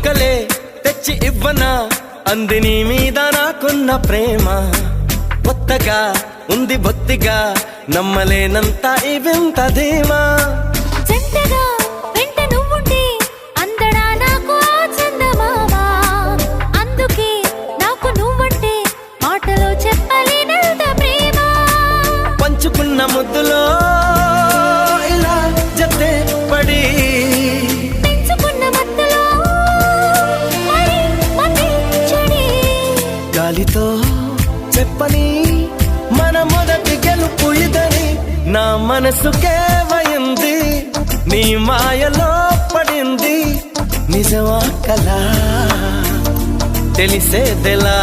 చుక్కలే తెచ్చి ఇవ్వనా అంది నీ మీద నాకున్న ప్రేమ కొత్తగా ఉంది బొత్తిగా నమ్మలేనంత ఈ వింత ధీమా జంటగా వెంట నువ్వుంటే అందడా నాకు ఆ చందమామ అందుకే నాకు నువ్వంటే మాటలో చెప్పలేనంత ప్రేమ పంచుకున్న ముద్దులో ఇలా జతే పడి పెంచుకున్న మత్తులో మరి మతి చెడి గాలితో చెప్పని మన మొదటి గెలుపు ఇదని నా మనసుకే వయింది నీ మాయలో పడింది నిజమా కలా తెలిసేదెలా